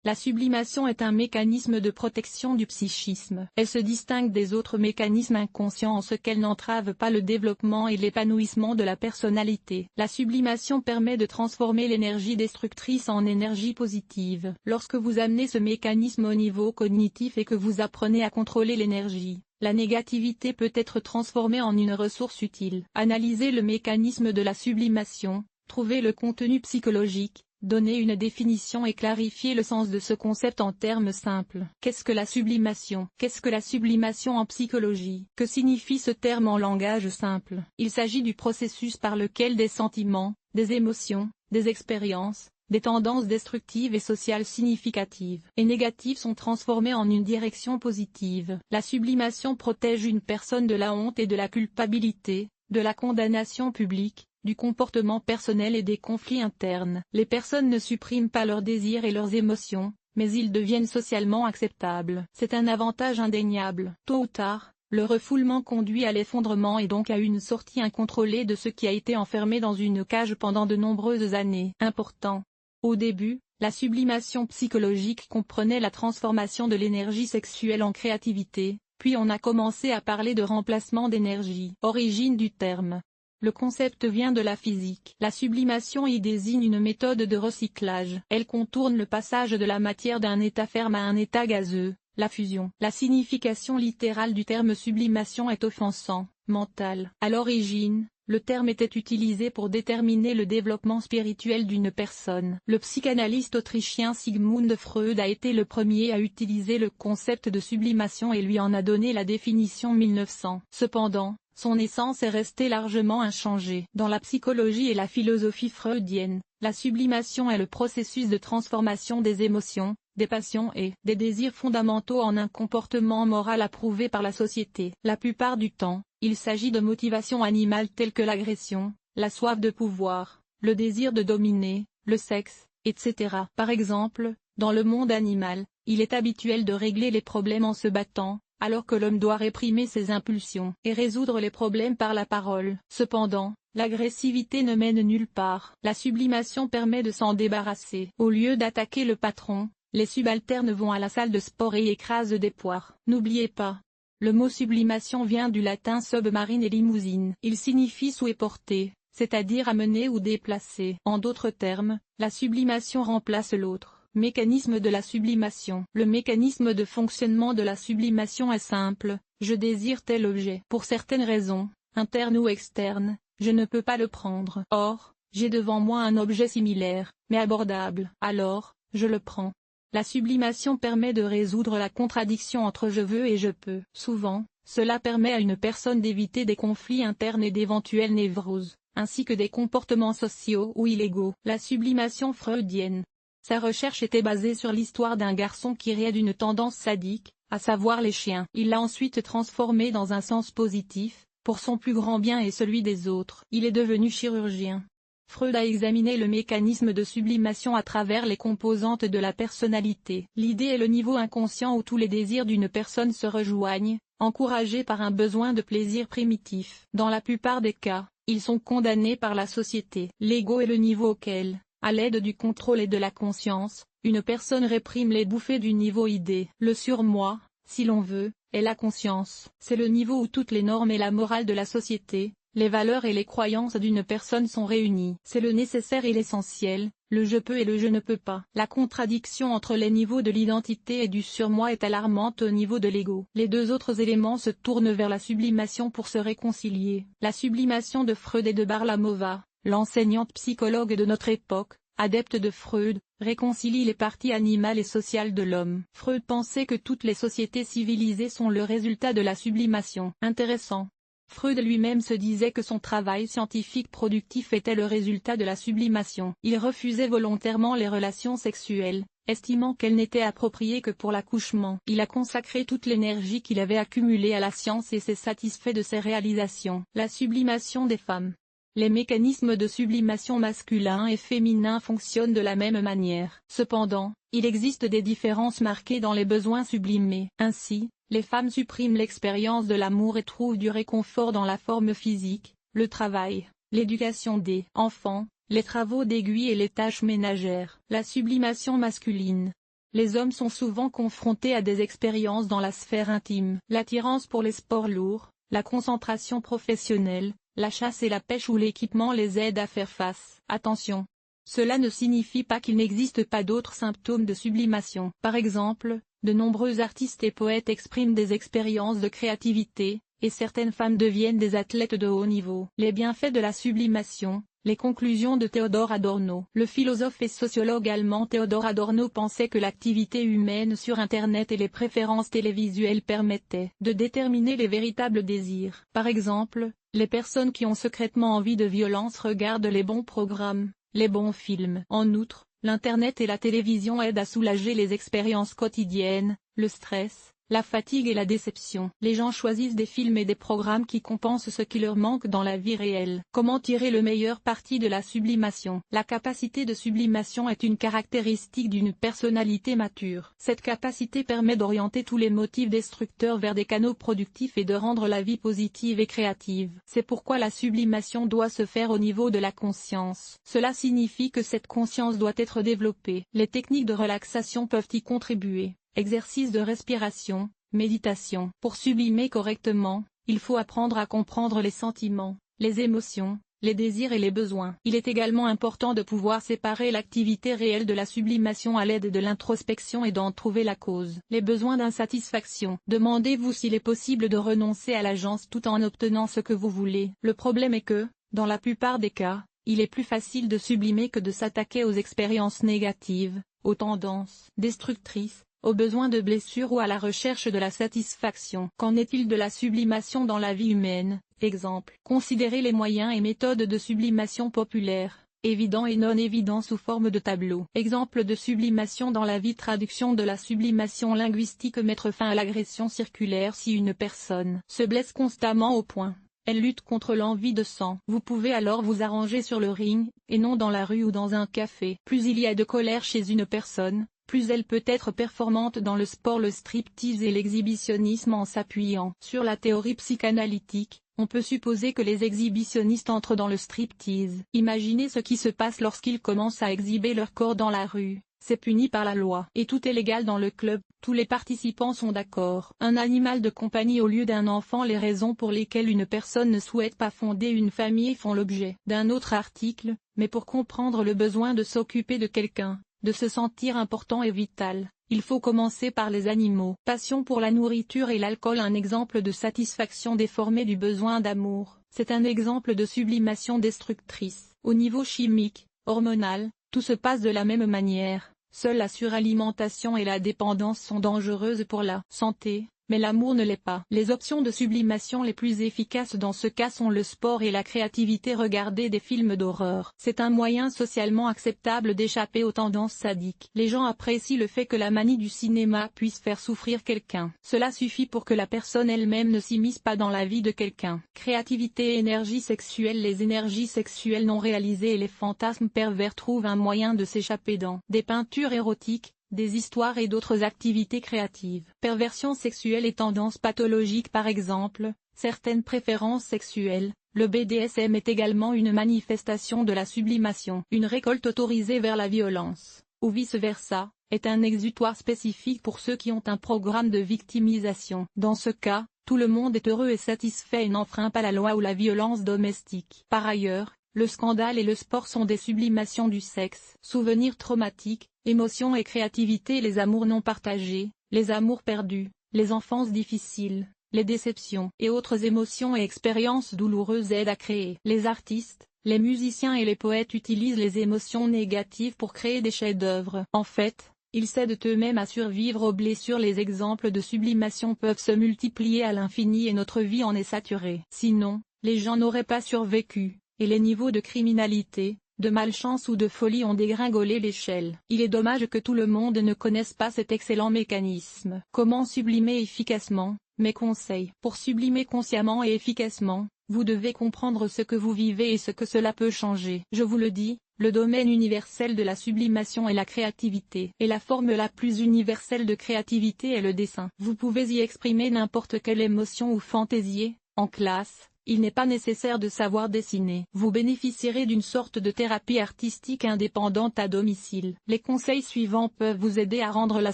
La sublimation est un mécanisme de protection du psychisme. Elle se distingue des autres mécanismes inconscients en ce qu'elle n'entrave pas le développement et l'épanouissement de la personnalité. La sublimation permet de transformer l'énergie destructrice en énergie positive. Lorsque vous amenez ce mécanisme au niveau cognitif et que vous apprenez à contrôler l'énergie, la négativité peut être transformée en une ressource utile. Analysez le mécanisme de la sublimation, trouvez le contenu psychologique, donnez une définition et clarifiez le sens de ce concept en termes simples. Qu'est-ce que la sublimation? Qu'est-ce que la sublimation en psychologie? Que signifie ce terme en langage simple? Il s'agit du processus par lequel des sentiments, des émotions, des expériences, des tendances destructives et sociales significatives et négatives sont transformées en une direction positive. La sublimation protège une personne de la honte et de la culpabilité, de la condamnation publique, du comportement personnel et des conflits internes. Les personnes ne suppriment pas leurs désirs et leurs émotions, mais ils deviennent socialement acceptables. C'est un avantage indéniable. Tôt ou tard, le refoulement conduit à l'effondrement et donc à une sortie incontrôlée de ce qui a été enfermé dans une cage pendant de nombreuses années. Important. Au début, la sublimation psychologique comprenait la transformation de l'énergie sexuelle en créativité, puis on a commencé à parler de remplacement d'énergie. Origine du terme. Le concept vient de la physique. La sublimation y désigne une méthode de recyclage. Elle contourne le passage de la matière d'un état ferme à un état gazeux, la fusion. La signification littérale du terme sublimation est offensant, mental. À l'origine, le terme était utilisé pour déterminer le développement spirituel d'une personne. Le psychanalyste autrichien Sigmund Freud a été le premier à utiliser le concept de sublimation et lui en a donné la définition 1900. Cependant, son essence est restée largement inchangée. Dans la psychologie et la philosophie freudienne, la sublimation est le processus de transformation des émotions, des passions et des désirs fondamentaux en un comportement moral approuvé par la société. La plupart du temps, il s'agit de motivations animales telles que l'agression, la soif de pouvoir, le désir de dominer, le sexe, etc. Par exemple, dans le monde animal, il est habituel de régler les problèmes en se battant, alors que l'homme doit réprimer ses impulsions et résoudre les problèmes par la parole. Cependant, l'agressivité ne mène nulle part. La sublimation permet de s'en débarrasser. Au lieu d'attaquer le patron, les subalternes vont à la salle de sport et écrasent des poires. N'oubliez pas. Le mot sublimation vient du latin submarine et limousine. Il signifie souhait porter, c'est-à-dire amener ou déplacer. En d'autres termes, la sublimation remplace l'autre. Mécanisme de la sublimation. Le mécanisme de fonctionnement de la sublimation est simple, je désire tel objet. Pour certaines raisons, internes ou externes, je ne peux pas le prendre. Or, j'ai devant moi un objet similaire, mais abordable. Alors, je le prends. La sublimation permet de résoudre la contradiction entre je veux et je peux. Souvent, cela permet à une personne d'éviter des conflits internes et d'éventuelles névroses, ainsi que des comportements sociaux ou illégaux. La sublimation freudienne. Sa recherche était basée sur l'histoire d'un garçon qui riait d'une tendance sadique, à savoir les chiens. Il l'a ensuite transformé dans un sens positif, pour son plus grand bien et celui des autres. Il est devenu chirurgien. Freud a examiné le mécanisme de sublimation à travers les composantes de la personnalité. L'idée est le niveau inconscient où tous les désirs d'une personne se rejoignent, encouragés par un besoin de plaisir primitif. Dans la plupart des cas, ils sont condamnés par la société. L'ego est le niveau auquel, à l'aide du contrôle et de la conscience, une personne réprime les bouffées du niveau idée. Le surmoi, si l'on veut, est la conscience. C'est le niveau où toutes les normes et la morale de la société, les valeurs et les croyances d'une personne sont réunies. C'est le nécessaire et l'essentiel, le je peux et le je ne peux pas. La contradiction entre les niveaux de l'identité et du surmoi est alarmante au niveau de l'ego. Les deux autres éléments se tournent vers la sublimation pour se réconcilier. La sublimation de Freud et de Varlamova, l'enseignante psychologue de notre époque, adepte de Freud, réconcilie les parties animales et sociales de l'homme. Freud pensait que toutes les sociétés civilisées sont le résultat de la sublimation. Intéressant. Freud lui-même se disait que son travail scientifique productif était le résultat de la sublimation. Il refusait volontairement les relations sexuelles, estimant qu'elles n'étaient appropriées que pour l'accouchement. Il a consacré toute l'énergie qu'il avait accumulée à la science et s'est satisfait de ses réalisations. La sublimation des femmes. Les mécanismes de sublimation masculin et féminin fonctionnent de la même manière. Cependant, il existe des différences marquées dans les besoins sublimés. Ainsi, les femmes suppriment l'expérience de l'amour et trouvent du réconfort dans la forme physique, le travail, l'éducation des enfants, les travaux d'aiguille et les tâches ménagères. La sublimation masculine. Les hommes sont souvent confrontés à des expériences dans la sphère intime. L'attirance pour les sports lourds, la concentration professionnelle, la chasse et la pêche ou l'équipement les aident à faire face. Attention! Cela ne signifie pas qu'il n'existe pas d'autres symptômes de sublimation. Par exemple, de nombreux artistes et poètes expriment des expériences de créativité, et certaines femmes deviennent des athlètes de haut niveau. Les bienfaits de la sublimation, les conclusions de Théodore Adorno. Le philosophe et sociologue allemand Théodore Adorno pensait que l'activité humaine sur Internet et les préférences télévisuelles permettaient de déterminer les véritables désirs. Par exemple, les personnes qui ont secrètement envie de violence regardent les bons programmes, les bons films. En outre, l'Internet et la télévision aident à soulager les expériences quotidiennes, le stress, la fatigue et la déception. Les gens choisissent des films et des programmes qui compensent ce qui leur manque dans la vie réelle. Comment tirer le meilleur parti de la sublimation? La capacité de sublimation est une caractéristique d'une personnalité mature. Cette capacité permet d'orienter tous les motifs destructeurs vers des canaux productifs et de rendre la vie positive et créative. C'est pourquoi la sublimation doit se faire au niveau de la conscience. Cela signifie que cette conscience doit être développée. Les techniques de relaxation peuvent y contribuer. Exercice de respiration, méditation. Pour sublimer correctement, il faut apprendre à comprendre les sentiments, les émotions, les désirs et les besoins. Il est également important de pouvoir séparer l'activité réelle de la sublimation à l'aide de l'introspection et d'en trouver la cause. Les besoins d'insatisfaction. Demandez-vous s'il est possible de renoncer à l'agence tout en obtenant ce que vous voulez. Le problème est que, dans la plupart des cas, il est plus facile de sublimer que de s'attaquer aux expériences négatives, aux tendances destructrices, aux besoins de blessure ou à la recherche de la satisfaction. Qu'en est-il de la sublimation dans la vie humaine? Exemple. Considérez les moyens et méthodes de sublimation populaires, évidents et non évidents sous forme de tableau. Exemple de sublimation dans la vie. Traduction de la sublimation linguistique. Mettre fin à l'agression circulaire. Si une personne se blesse constamment au poing, elle lutte contre l'envie de sang. Vous pouvez alors vous arranger sur le ring, et non dans la rue ou dans un café. Plus il y a de colère chez une personne, plus elle peut être performante dans le sport, le striptease et l'exhibitionnisme. En s'appuyant sur la théorie psychanalytique, on peut supposer que les exhibitionnistes entrent dans le striptease. Imaginez ce qui se passe lorsqu'ils commencent à exhiber leur corps dans la rue. C'est puni par la loi. Et tout est légal dans le club, tous les participants sont d'accord. Un animal de compagnie au lieu d'un enfant. Les raisons pour lesquelles une personne ne souhaite pas fonder une famille font l'objet d'un autre article, mais pour comprendre le besoin de s'occuper de quelqu'un, de se sentir important et vital, il faut commencer par les animaux. Passion pour la nourriture et l'alcool. Un exemple de satisfaction déformée du besoin d'amour. C'est un exemple de sublimation destructrice. Au niveau chimique, hormonal, tout se passe de la même manière. Seule la suralimentation et la dépendance sont dangereuses pour la santé, mais l'amour ne l'est pas. Les options de sublimation les plus efficaces dans ce cas sont le sport et la créativité. Regarder des films d'horreur. C'est un moyen socialement acceptable d'échapper aux tendances sadiques. Les gens apprécient le fait que la manie du cinéma puisse faire souffrir quelqu'un. Cela suffit pour que la personne elle-même ne s'immisce pas dans la vie de quelqu'un. Créativité et énergie sexuelle. Les énergies sexuelles non réalisées et les fantasmes pervers trouvent un moyen de s'échapper dans des peintures érotiques, des histoires et d'autres activités créatives. Perversion sexuelle et tendances pathologiques. Par exemple, certaines préférences sexuelles, le BDSM est également une manifestation de la sublimation. Une récolte autorisée vers la violence, ou vice-versa, est un exutoire spécifique pour ceux qui ont un programme de victimisation. Dans ce cas, tout le monde est heureux et satisfait et n'enfreint pas la loi ou la violence domestique. Par ailleurs, le scandale et le sport sont des sublimations du sexe. Souvenirs traumatiques, émotions et créativité. Les amours non partagés, les amours perdus, les enfances difficiles, les déceptions et autres émotions et expériences douloureuses aident à créer. Les artistes, les musiciens et les poètes utilisent les émotions négatives pour créer des chefs-d'œuvre. En fait, ils s'aident eux-mêmes à survivre aux blessures. Les exemples de sublimation peuvent se multiplier à l'infini et notre vie en est saturée. Sinon, les gens n'auraient pas survécu, et les niveaux de criminalité, de malchance ou de folie ont dégringolé l'échelle. Il est dommage que tout le monde ne connaisse pas cet excellent mécanisme. Comment sublimer efficacement? Mes conseils. Pour sublimer consciemment et efficacement, vous devez comprendre ce que vous vivez et ce que cela peut changer. Je vous le dis, le domaine universel de la sublimation est la créativité. Et la forme la plus universelle de créativité est le dessin. Vous pouvez y exprimer n'importe quelle émotion ou fantaisie, en classe, il n'est pas nécessaire de savoir dessiner. Vous bénéficierez d'une sorte de thérapie artistique indépendante à domicile. Les conseils suivants peuvent vous aider à rendre la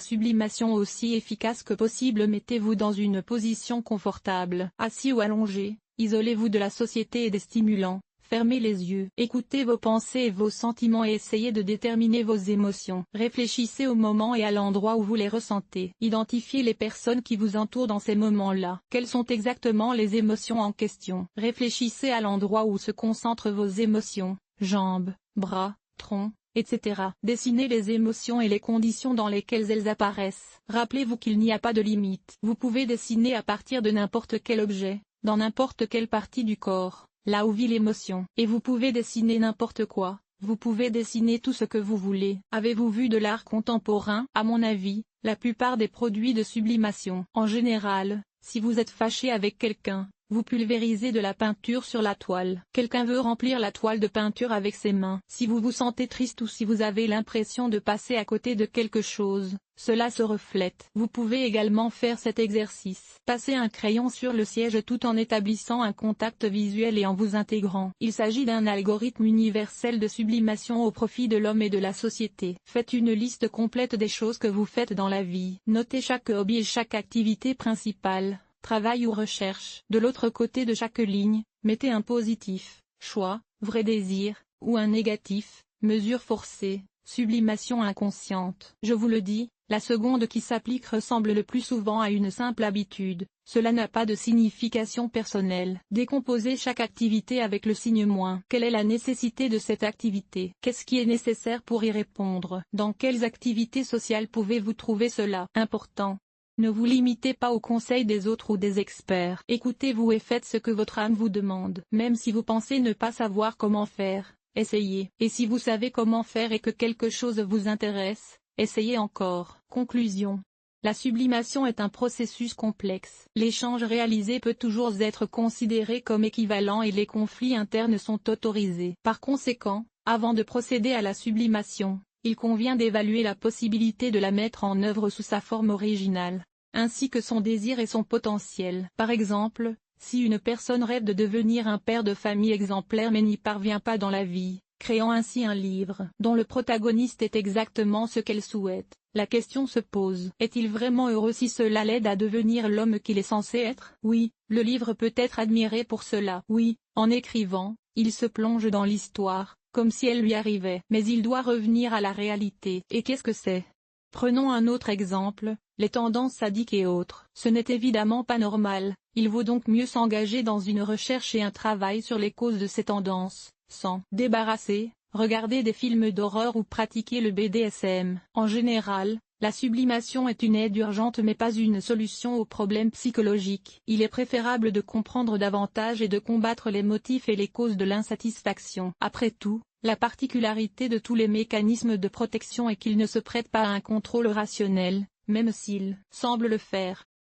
sublimation aussi efficace que possible. Mettez-vous dans une position confortable. Assis ou allongé, isolez-vous de la société et des stimulants. Fermez les yeux. Écoutez vos pensées et vos sentiments et essayez de déterminer vos émotions. Réfléchissez au moment et à l'endroit où vous les ressentez. Identifiez les personnes qui vous entourent dans ces moments-là. Quelles sont exactement les émotions en question? Réfléchissez à l'endroit où se concentrent vos émotions, jambes, bras, tronc, etc. Dessinez les émotions et les conditions dans lesquelles elles apparaissent. Rappelez-vous qu'il n'y a pas de limite. Vous pouvez dessiner à partir de n'importe quel objet, dans n'importe quelle partie du corps, là où vit l'émotion. Et vous pouvez dessiner n'importe quoi, vous pouvez dessiner tout ce que vous voulez. Avez-vous vu de l'art contemporain? À mon avis, la plupart des produits de sublimation. En général, si vous êtes fâché avec quelqu'un, vous pulvérisez de la peinture sur la toile. Quelqu'un veut remplir la toile de peinture avec ses mains. Si vous vous sentez triste ou si vous avez l'impression de passer à côté de quelque chose, cela se reflète. Vous pouvez également faire cet exercice. Passez un crayon sur le siège tout en établissant un contact visuel et en vous intégrant. Il s'agit d'un algorithme universel de sublimation au profit de l'homme et de la société. Faites une liste complète des choses que vous faites dans la vie. Notez chaque hobby et chaque activité principale, travail ou recherche. De l'autre côté de chaque ligne, mettez un positif, choix, vrai désir, ou un négatif, mesure forcée, sublimation inconsciente. Je vous le dis, la seconde qui s'applique ressemble le plus souvent à une simple habitude. Cela n'a pas de signification personnelle. Décomposez chaque activité avec le signe moins. Quelle est la nécessité de cette activité? Qu'est-ce qui est nécessaire pour y répondre? Dans quelles activités sociales pouvez-vous trouver cela important? Ne vous limitez pas aux conseils des autres ou des experts. Écoutez-vous et faites ce que votre âme vous demande. Même si vous pensez ne pas savoir comment faire, essayez. Et si vous savez comment faire et que quelque chose vous intéresse, essayez encore. Conclusion. La sublimation est un processus complexe. L'échange réalisé peut toujours être considéré comme équivalent et les conflits internes sont autorisés. Par conséquent, avant de procéder à la sublimation, il convient d'évaluer la possibilité de la mettre en œuvre sous sa forme originale, ainsi que son désir et son potentiel. Par exemple, si une personne rêve de devenir un père de famille exemplaire mais n'y parvient pas dans la vie, créant ainsi un livre dont le protagoniste est exactement ce qu'elle souhaite, la question se pose: est-il vraiment heureux si cela l'aide à devenir l'homme qu'il est censé être? Oui, le livre peut être admiré pour cela. Oui, en écrivant, il se plonge dans l'histoire, comme si elle lui arrivait. Mais il doit revenir à la réalité. Et qu'est-ce que c'est? Prenons un autre exemple, les tendances sadiques et autres. Ce n'est évidemment pas normal, il vaut donc mieux s'engager dans une recherche et un travail sur les causes de ces tendances, s'en débarrasser, regarder des films d'horreur ou pratiquer le BDSM. En général, la sublimation est une aide urgente mais pas une solution aux problèmes psychologiques. Il est préférable de comprendre davantage et de combattre les motifs et les causes de l'insatisfaction. Après tout, la particularité de tous les mécanismes de protection est qu'ils ne se prêtent pas à un contrôle rationnel, même s'ils semblent le faire.